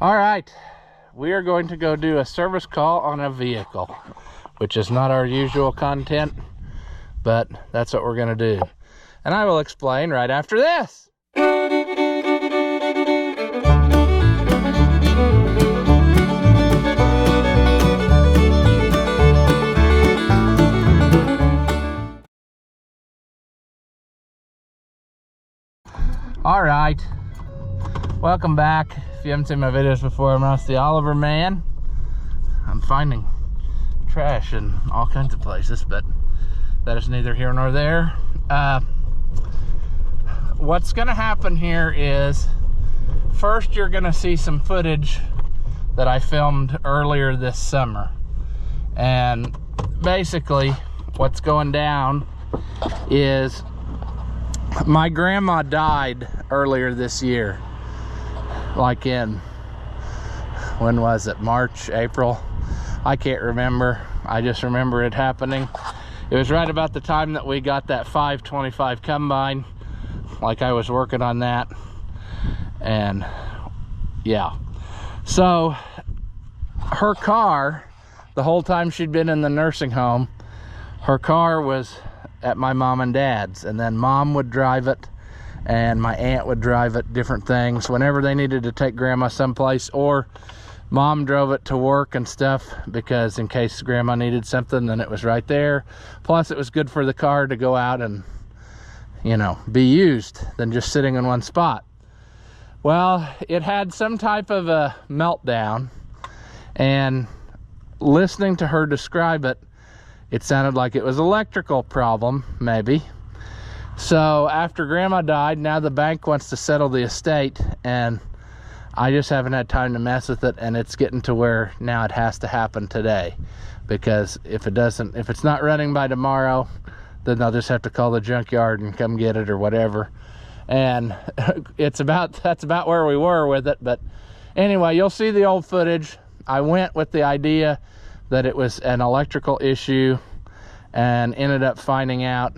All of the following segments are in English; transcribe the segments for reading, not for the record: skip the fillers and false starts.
All right, we are going to go do a service call on a vehicle, which is not our usual content, but that's what we're going to do. And I will explain right after this. All right, welcome back. If you haven't seen my videos before, I'm the Oliver Man. I'm finding trash in all kinds of places, but that is neither here nor there. What's gonna happen here is, first you're gonna see some footage that I filmed earlier this summer. And basically what's going down is my grandma died earlier this year, like in, when was it, March, April? I can't remember. I just remember it happening. It was right about the time that we got that 525 combine. Like, I was working on that, and yeah. So her car, the whole time she'd been in the nursing home, her car was at my mom and dad's, and then mom would drive it and my aunt would drive it, different things whenever they needed to take grandma someplace, or mom drove it to work and stuff, because in case grandma needed something, then it was right there. Plus it was good for the car to go out and, you know, be used than just sitting in one spot. Well, it had some type of a meltdown, and listening to her describe it, it sounded like it was an electrical problem, maybe. So after grandma died, now the bank wants to settle the estate, and I just haven't had time to mess with it, and it's getting to where now it has to happen today, because if it's not running by tomorrow, then they'll just have to call the junkyard and come get it or whatever. And that's about where we were with it. But anyway, you'll see the old footage. I went with the idea that it was an electrical issue, and ended up finding out,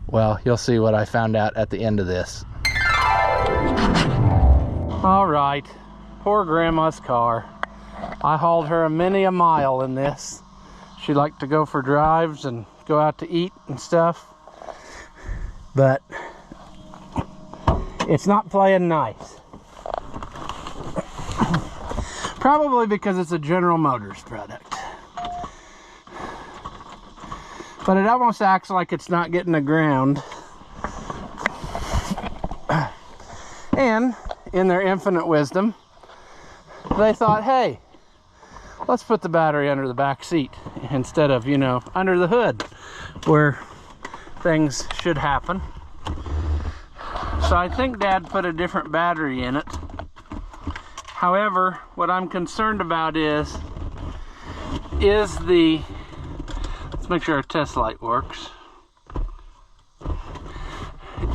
well, you'll see what I found out at the end of this. All right, poor grandma's car. I hauled her many a mile in this. She liked to go for drives and go out to eat and stuff, but it's not playing nice. Probably because it's a General Motors product. But it almost acts like it's not getting the ground. And in their infinite wisdom, they thought, hey, let's put the battery under the back seat instead of, you know, under the hood, where things should happen. So I think Dad put a different battery in it. However, what I'm concerned about is the, let's make sure our test light works.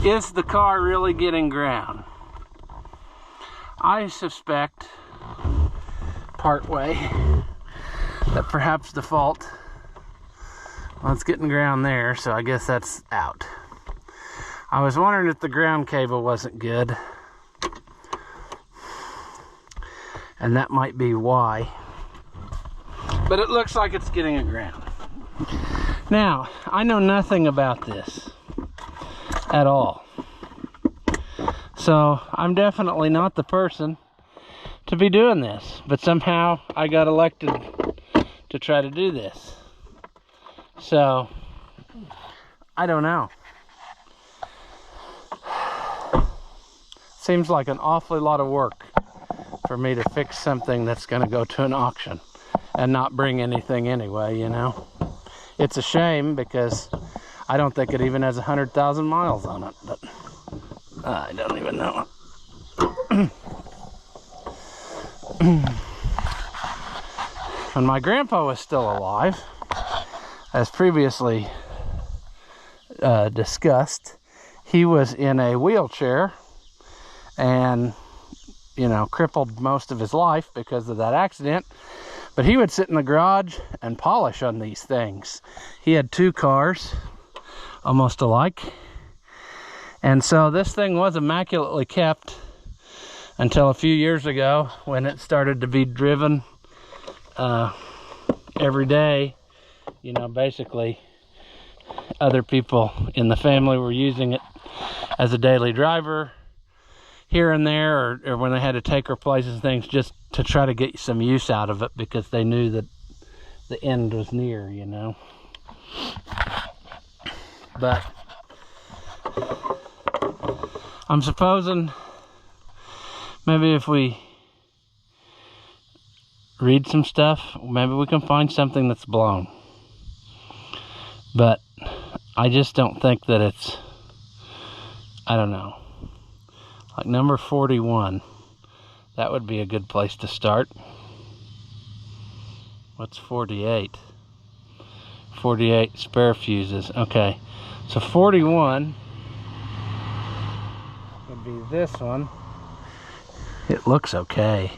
Is the car really getting ground? I suspect, partway, that perhaps the fault, well, it's getting ground there, so I guess that's out. I was wondering if the ground cable wasn't good, and that might be why. But it looks like it's getting a ground. Now, I know nothing about this at all. So I'm definitely not the person to be doing this, but somehow I got elected to try to do this. So I don't know. Seems like an awfully lot of work for me to fix something that's going to go to an auction and not bring anything anyway, you know. It's a shame, because I don't think it even has 100,000 miles on it, but I don't even know. When my grandpa was still alive, as previously discussed, he was in a wheelchair and, you know, crippled most of his life because of that accident. But he would sit in the garage and polish on these things. He had 2 cars, almost alike. And so this thing was immaculately kept until a few years ago when it started to be driven every day. You know, basically other people in the family were using it as a daily driver here and there, or when they had to take her places and things, just to try to get some use out of it, because they knew that the end was near, you know. But I'm supposing maybe if we read some stuff, maybe we can find something that's blown. But I just don't think that it's, I don't know, like number 41. That would be a good place to start. What's 48? 48 spare fuses. Okay, so 41 would be this one. It looks okay.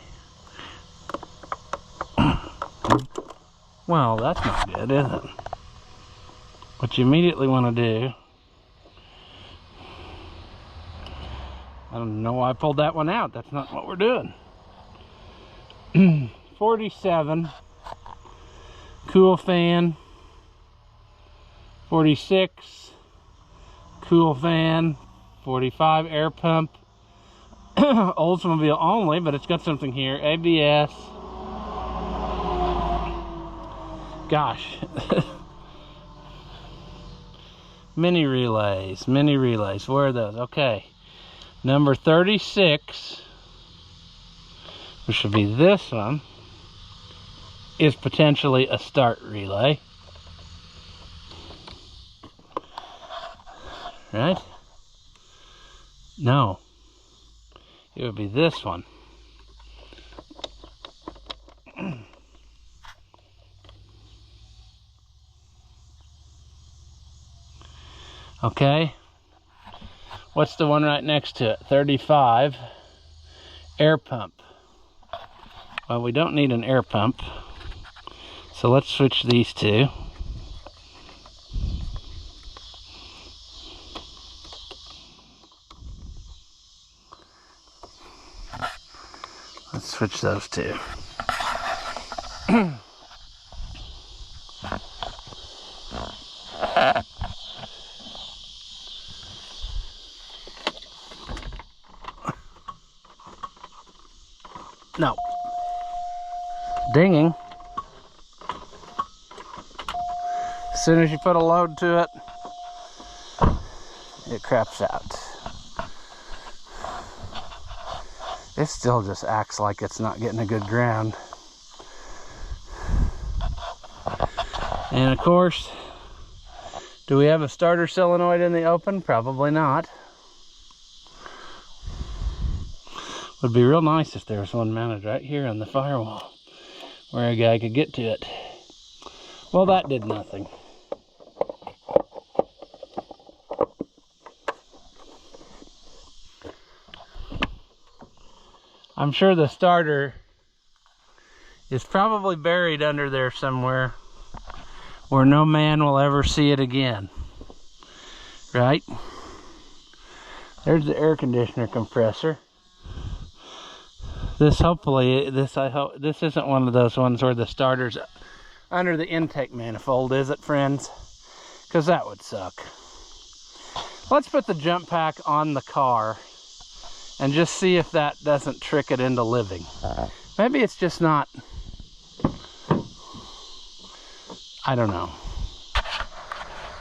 Well, that's not good, is it? What you immediately want to do, I don't know why I pulled that one out. That's not what we're doing. 47, cool fan. 46, cool fan. 45, air pump. Oldsmobile only, but it's got something here. ABS. Gosh. Mini relays, where are those? Okay, number 36, which should be this one, is potentially a start relay, right? No, it would be this one. Okay, what's the one right next to it? 35, air pump. Well, we don't need an air pump, so let's switch these two. Let's switch those two. No. Dinging. As soon as you put a load to it, it craps out. It still just acts like it's not getting a good ground. And of course, do we have a starter solenoid in the open? Probably not. Would be real nice if there was one mounted right here on the firewall where a guy could get to it. Well, that did nothing. I'm sure the starter is probably buried under there somewhere where no man will ever see it again. Right? There's the air conditioner compressor. This hopefully, I hope this isn't one of those ones where the starter's under the intake manifold, is it, friends? Because that would suck. Let's put the jump pack on the car and just see if that doesn't trick it into living. Maybe it's just not, I don't know.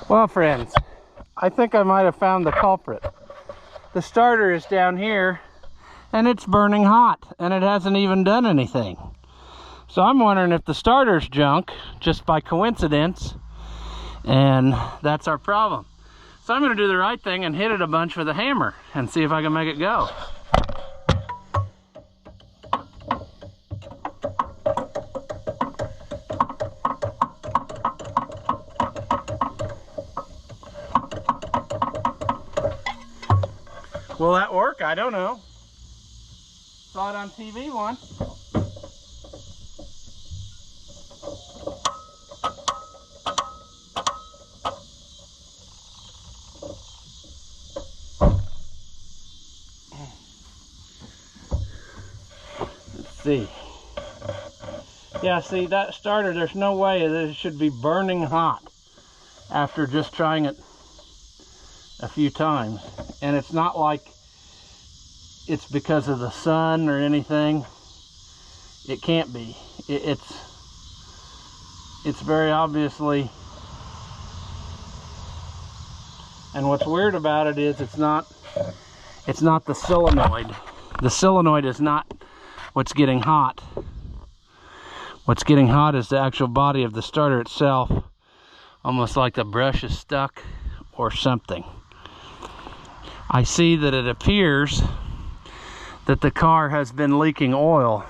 Well, friends, I think I might have found the culprit. The starter is down here and it's burning hot and it hasn't even done anything. So I'm wondering if the starter's junk just by coincidence, and that's our problem. So I'm gonna do the right thing and hit it a bunch with a hammer and see if I can make it go. Will that work? I don't know. Saw it on TV once. see. Yeah, see, that starter, there's no way that it should be burning hot after just trying it a few times. And it's not like it's because of the sun or anything. It can't be. It's very obviously. And what's weird about it is it's not the solenoid. The solenoid is not what's getting hot. What's getting hot is the actual body of the starter itself, almost like the brush is stuck or something. I see that it appears that the car has been leaking oil.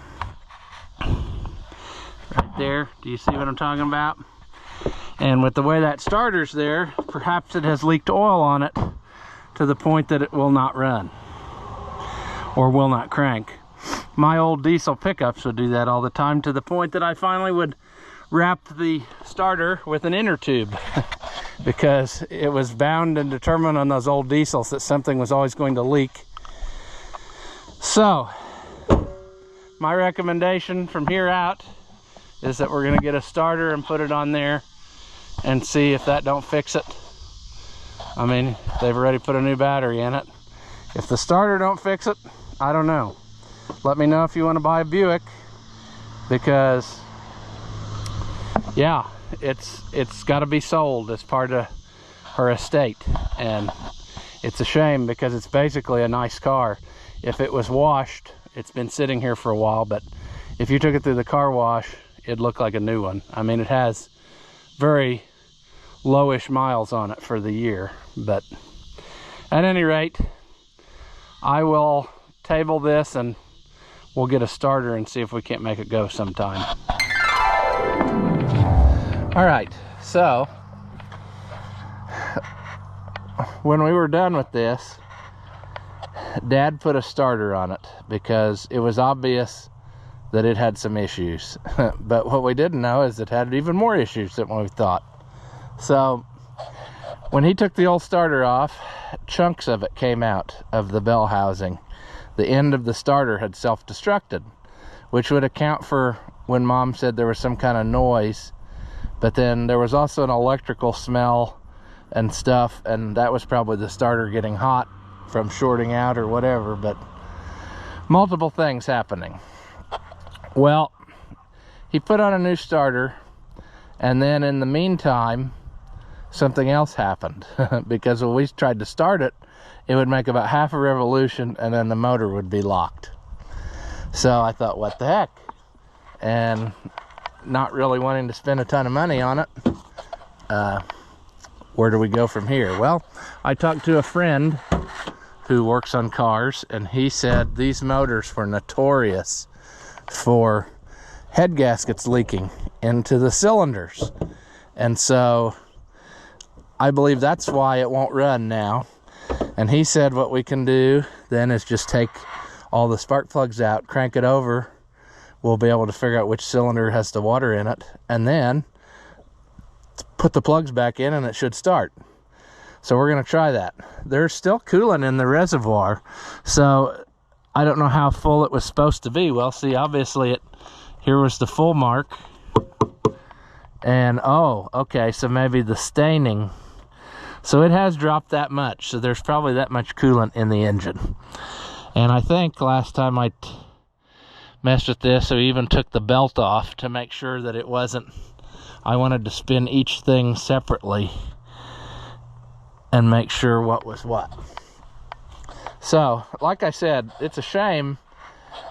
Right there, do you see what I'm talking about? And with the way that starter's there, perhaps it has leaked oil on it to the point that it will not run or will not crank. My old diesel pickups would do that all the time, to the point that I finally would wrap the starter with an inner tube because it was bound and determined on those old diesels that something was always going to leak. So my recommendation from here out is that we're going to get a starter and put it on there and see if that don't fix it. I mean, they've already put a new battery in it. If the starter don't fix it, I don't know. Let me know if you want to buy a Buick, because yeah, it's got to be sold as part of her estate. And it's a shame because it's basically a nice car. If it was washed, it's been sitting here for a while, but if you took it through the car wash, it'd look like a new one. I mean, it has very lowish miles on it for the year, but at any rate, I will table this and we'll get a starter and see if we can't make it go sometime. All right, so when we were done with this, Dad put a starter on it because it was obvious that it had some issues. But what we didn't know is it had even more issues than what we thought. So when he took the old starter off, chunks of it came out of the bell housing. The end of the starter had self-destructed, which would account for when Mom said there was some kind of noise. But then there was also an electrical smell and stuff, and that was probably the starter getting hot from shorting out or whatever. But multiple things happening. Well, he put on a new starter, and then in the meantime, something else happened. Because when we tried to start it, it would make about half a revolution and then the motor would be locked. So I thought, what the heck? And not really wanting to spend a ton of money on it, where do we go from here? Well, I talked to a friend who works on cars, and he said these motors were notorious for head gaskets leaking into the cylinders. And so I believe that's why it won't run now. And he said what we can do then is just take all the spark plugs out, crank it over. We'll be able to figure out which cylinder has the water in it, and then put the plugs back in and it should start. So we're going to try that. There's still coolant in the reservoir, so I don't know how full it was supposed to be. Well, see, obviously here was the full mark. And oh, okay, so maybe the staining. So it has dropped that much, so there's probably that much coolant in the engine. And I think last time I messed with this, I even took the belt off to make sure that it wasn't, I wanted to spin each thing separately and make sure what was what. So, like I said, it's a shame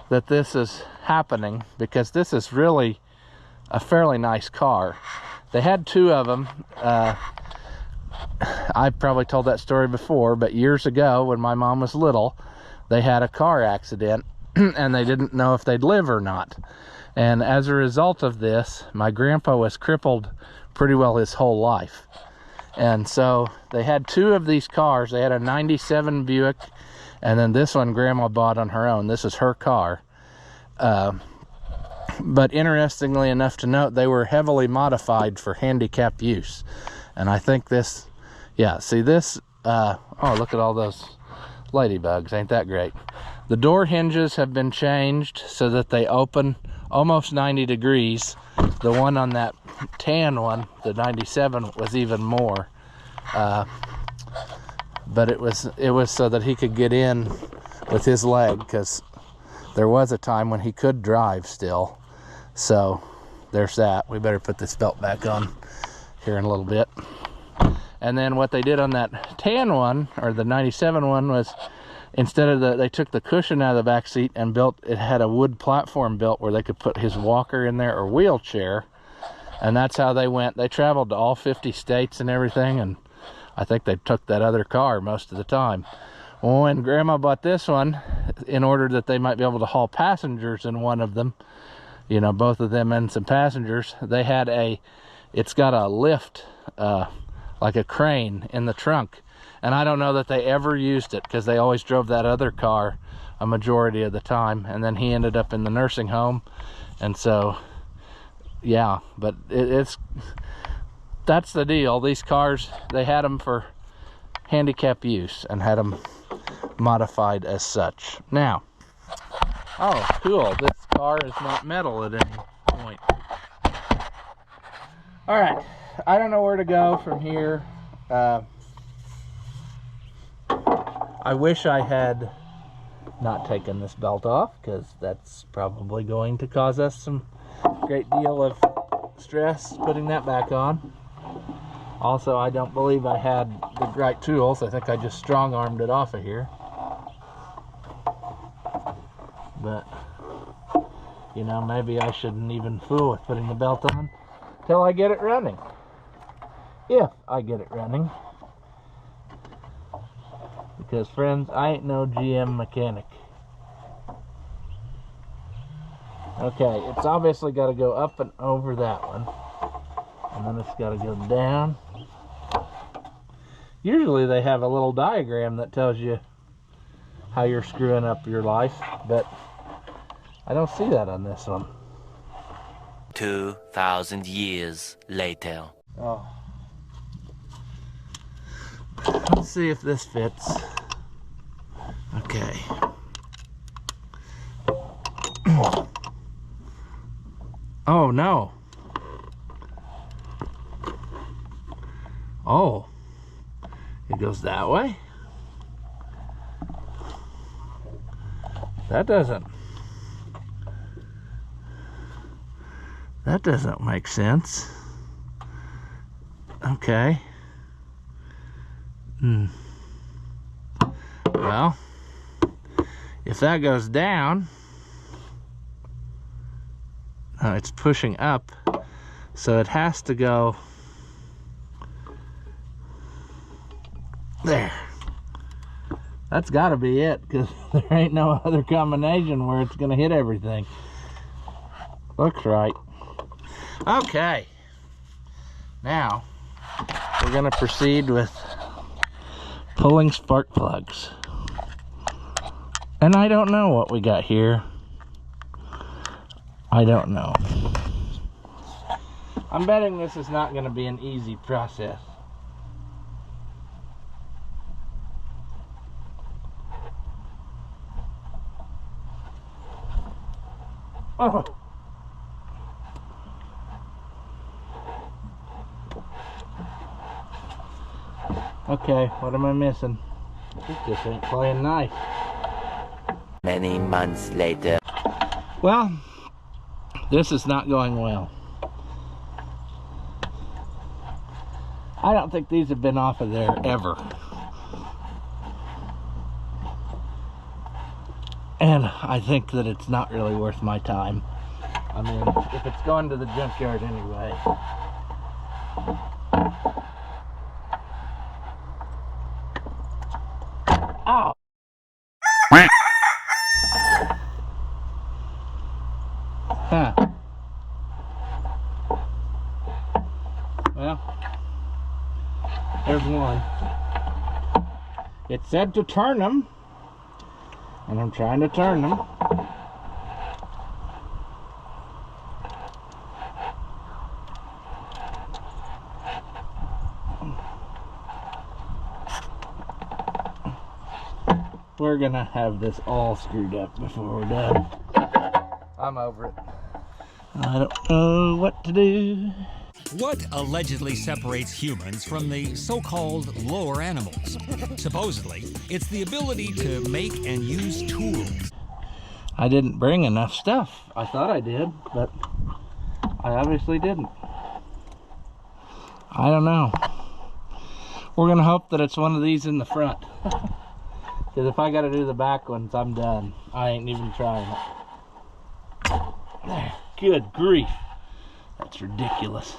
that this is happening, because this is really a fairly nice car. They had two of them. I've probably told that story before, but years ago when my mom was little, they had a car accident and they didn't know if they'd live or not. And as a result of this, my grandpa was crippled pretty well his whole life. And so they had two of these cars. They had a 97 Buick, and then this one Grandma bought on her own. This is her car. But interestingly enough to note, they were heavily modified for handicap use. And I think this, yeah, see this, oh, look at all those ladybugs. Ain't that great? The door hinges have been changed so that they open almost 90 degrees. The one on that tan one, the 97, was even more. But it was so that he could get in with his leg, because there was a time when he could drive still. So there's that. We better put this belt back on here in a little bit. And then what they did on that tan one, or the 97 one, was instead of they took the cushion out of the back seat and it had a wood platform built where they could put his walker in there or wheelchair. And that's how they went. They traveled to all 50 states and everything, and I think they took that other car most of the time. When Grandma bought this one, in order that they might be able to haul passengers in one of them, you know, both of them and some passengers, they had it's got a lift, like a crane in the trunk. And I don't know that they ever used it, because they always drove that other car a majority of the time. And then he ended up in the nursing home. And so, yeah, but that's the deal. These cars, they had them for handicap use and had them modified as such. Now, oh, cool. This car is not metal at any point. All right. I don't know where to go from here. I wish I had not taken this belt off, because that's probably going to cause us some great deal of stress putting that back on. Also, I don't believe I had the right tools. I think I just strong-armed it off of here. But, you know, maybe I shouldn't even fool with putting the belt on till I get it running. If I get it running. Because, friends, I ain't no GM mechanic. Okay, it's obviously got to go up and over that one. And then it's got to go down. Usually they have a little diagram that tells you how you're screwing up your life, but I don't see that on this one. 2,000 years later. Oh. Let's see if this fits. Okay. Oh, no. Oh. It goes that way? That doesn't make sense. Okay. Well, if that goes down, it's pushing up, so it has to go there. That's got to be it, because there ain't no other combination where it's going to hit everything. Looks right. Okay. Now, we're going to proceed with pulling spark plugs. And I don't know what we got here. I don't know. I'm betting this is not going to be an easy process. Oh. Okay, what am I missing? This just ain't playing nice. Many months later. Well, this is not going well. I don't think these have been off of there ever. And I think that it's not really worth my time. I mean, if it's going to the junkyard anyway. Ow! Huh. Well, there's one. It said to turn them, and I'm trying to turn them. we're gonna have this all screwed up before we're done. I'm over it. I don't know what to do. What allegedly separates humans from the so-called lower animals? Supposedly, it's the ability to make and use tools. I didn't bring enough stuff. I thought I did, but I obviously didn't. I don't know. We're gonna hope that it's one of these in the front. Because if I gotta do the back ones, I'm done. I ain't even trying it. There. Good grief. That's ridiculous.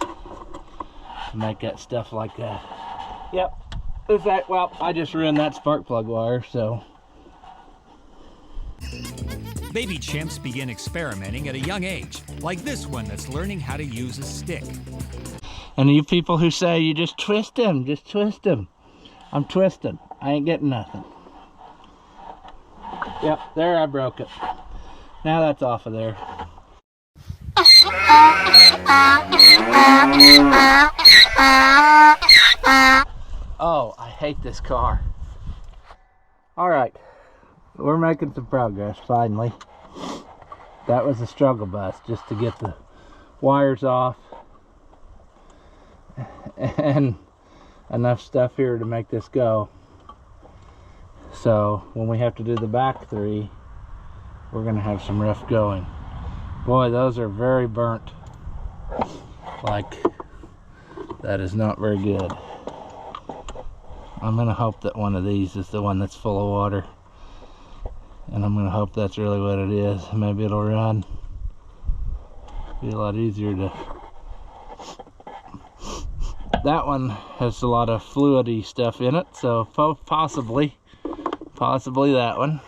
To make that stuff like that. Yep. In fact, well, I just ruined that spark plug wire, so. Baby chimps begin experimenting at a young age, like this one that's learning how to use a stick. And you people who say you just twist him, just twist him. I'm twisting. I ain't getting nothing. Yep, there I broke it. Now that's off of there. Oh, I hate this car. Alright, we're making some progress finally. That was a struggle bus just to get the wires off. And enough stuff here to make this go. So when we have to do the back three, we're gonna have some rough going. Boy, those are very burnt. Like, that is not very good. I'm gonna hope that one of these is the one that's full of water. And I'm gonna hope that's really what it is. Maybe it'll run. Be a lot easier to... That one has a lot of fluidy stuff in it, so possibly that one.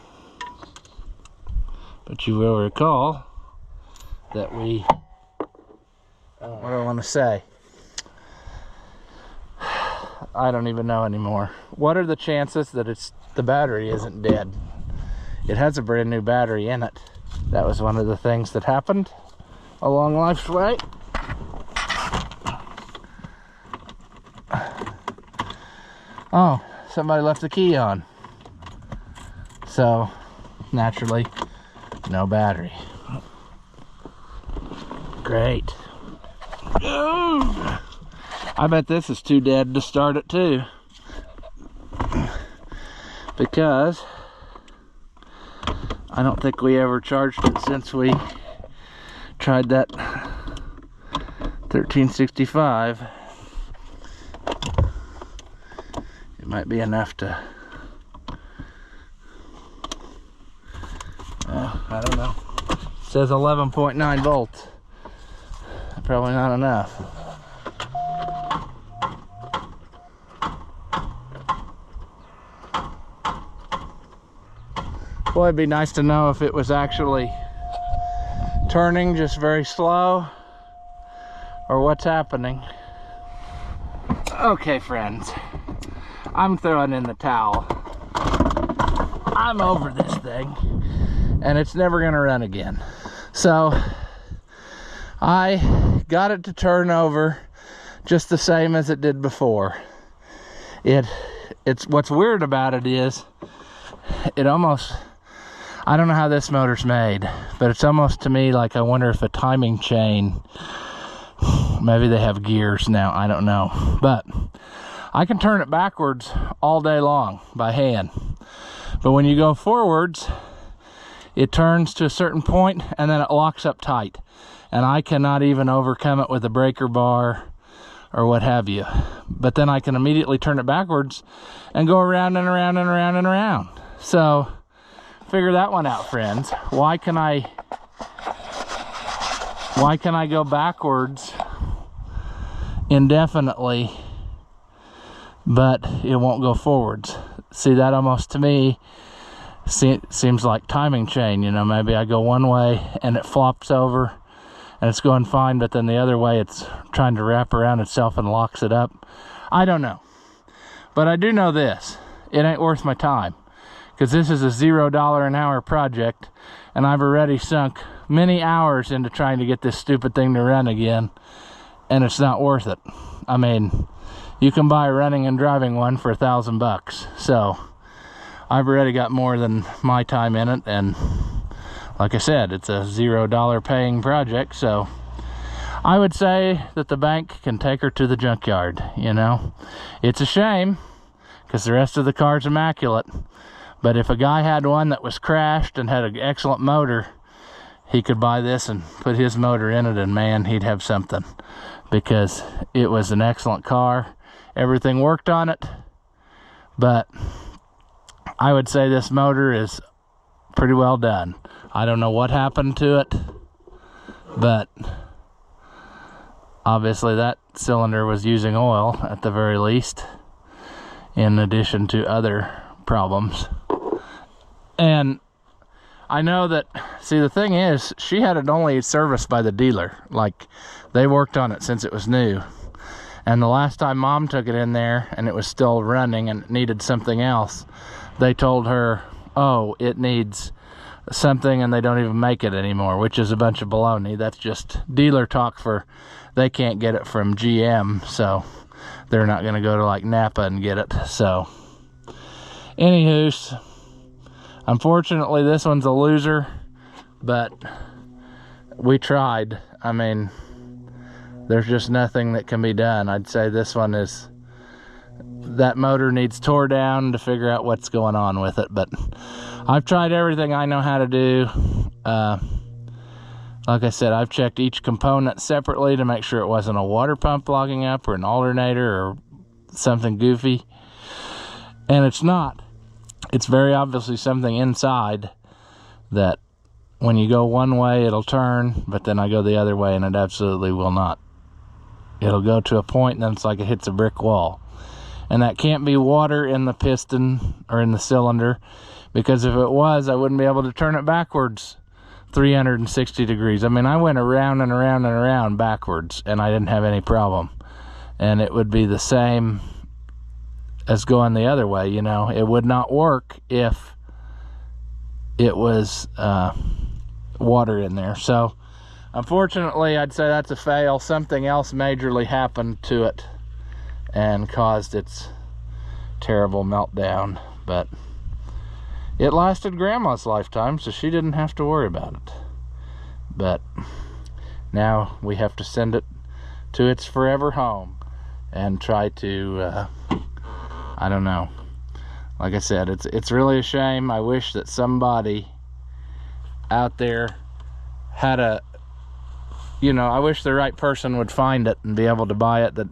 But you will recall that we, what do I want to say? I don't even know anymore. What are the chances that the battery isn't dead? It has a brand new battery in it. That was one of the things that happened along life's way. Oh, somebody left the key on. So, naturally, no battery. Great. Ooh. I bet this is too dead to start it too. Because I don't think we ever charged it since we tried that 1365. It might be enough to, I don't know. It says 11.9 volts. Probably not enough. Boy, it'd be nice to know if it was actually turning just very slow or what's happening. Okay, friends. I'm throwing in the towel. I'm over this thing, and it's never gonna run again. So I got it to turn over just the same as it did before. It's what's weird about it is it almost, I don't know how this motor's made, but it's almost to me like I wonder if a timing chain, maybe they have gears now, I don't know, but I can turn it backwards all day long by hand. But when you go forwards, it turns to a certain point and then it locks up tight. And I cannot even overcome it with a breaker bar or what have you. But then I can immediately turn it backwards and go around and around and around and around. So figure that one out, friends. Why can I go backwards indefinitely, but it won't go forwards? See, that almost to me seems like timing chain. You know, maybe I go one way and it flops over and it's going fine, but then the other way it's trying to wrap around itself and locks it up. I don't know, but I do know this: it ain't worth my time, because this is a $0 an hour project and I've already sunk many hours into trying to get this stupid thing to run again, and it's not worth it. I mean, you can buy a running and driving one for $1,000 bucks. So I've already got more than my time in it, and like I said, it's a $0 paying project, so I would say that the bank can take her to the junkyard, you know. It's a shame, because the rest of the car's immaculate, but if a guy had one that was crashed and had an excellent motor, he could buy this and put his motor in it, and man, he'd have something, because it was an excellent car. Everything worked on it, but I would say this motor is pretty well done. I don't know what happened to it, but obviously that cylinder was using oil at the very least, in addition to other problems. And I know that, see, the thing is, she had it only serviced by the dealer. Like, they worked on it since it was new. And the last time Mom took it in there and it was still running and it needed something else, they told her, oh, it needs something, and they don't even make it anymore, which is a bunch of baloney. That's just dealer talk for, they can't get it from GM, so they're not going to go to like Napa and get it. So anywho, unfortunately this one's a loser, but we tried. I mean, there's just nothing that can be done. I'd say this one is, that motor needs tore down to figure out what's going on with it, but I've tried everything I know how to do. Like I said, I've checked each component separately to make sure it wasn't a water pump logging up or an alternator or something goofy, and it's not. It's very obviously something inside that when you go one way it'll turn, but then I go the other way and it absolutely will not. It'll go to a point and then it's like it hits a brick wall. And that can't be water in the piston or in the cylinder, because if it was, I wouldn't be able to turn it backwards 360 degrees. I mean, I went around and around and around backwards and I didn't have any problem. And it would be the same as going the other way, you know. It would not work if it was water in there. So unfortunately, I'd say that's a fail. Something else majorly happened to it and caused its terrible meltdown, but it lasted Grandma's lifetime, so she didn't have to worry about it. But now we have to send it to its forever home and try to I don't know. Like I said, it's really a shame. I wish that somebody out there had a, you know, I wish the right person would find it and be able to buy it that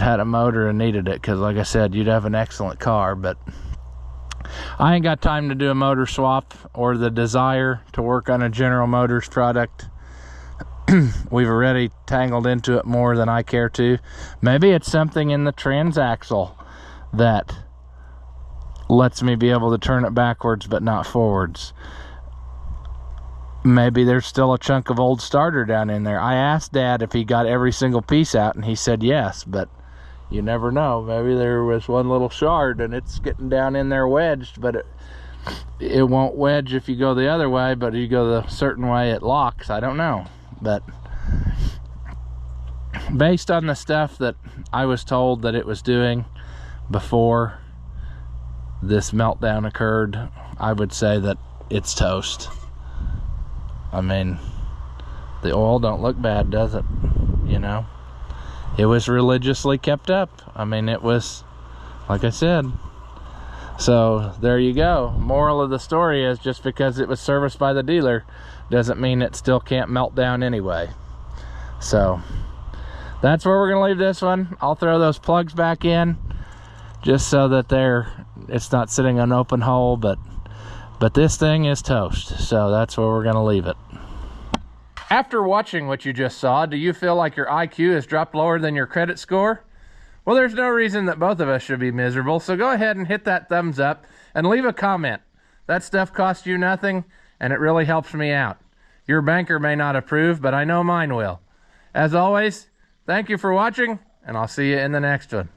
had a motor and needed it, because like I said, you'd have an excellent car. But I ain't got time to do a motor swap or the desire to work on a General Motors product. We've already tangled into it more than I care to. Maybe it's something in the transaxle that lets me be able to turn it backwards but not forwards. Maybe there's still a chunk of old starter down in there. I asked Dad if he got every single piece out, and he said yes, but you never know. Maybe there was one little shard and it's getting down in there wedged, but it won't wedge if you go the other way, but if you go the certain way it locks. I don't know. But based on the stuff that I was told that it was doing before this meltdown occurred, I would say that it's toast. I mean, the oil don't look bad, does it? You know, it was religiously kept up. I mean, it was, like I said. So there you go. Moral of the story is, just because it was serviced by the dealer doesn't mean it still can't melt down anyway. So that's where we're gonna leave this one. I'll throw those plugs back in just so that it's not sitting on an open hole, but this thing is toast. So that's where we're gonna leave it. After watching what you just saw, do you feel like your IQ has dropped lower than your credit score? Well, there's no reason that both of us should be miserable, so go ahead and hit that thumbs up and leave a comment. That stuff costs you nothing, and it really helps me out. Your banker may not approve, but I know mine will. As always, thank you for watching, and I'll see you in the next one.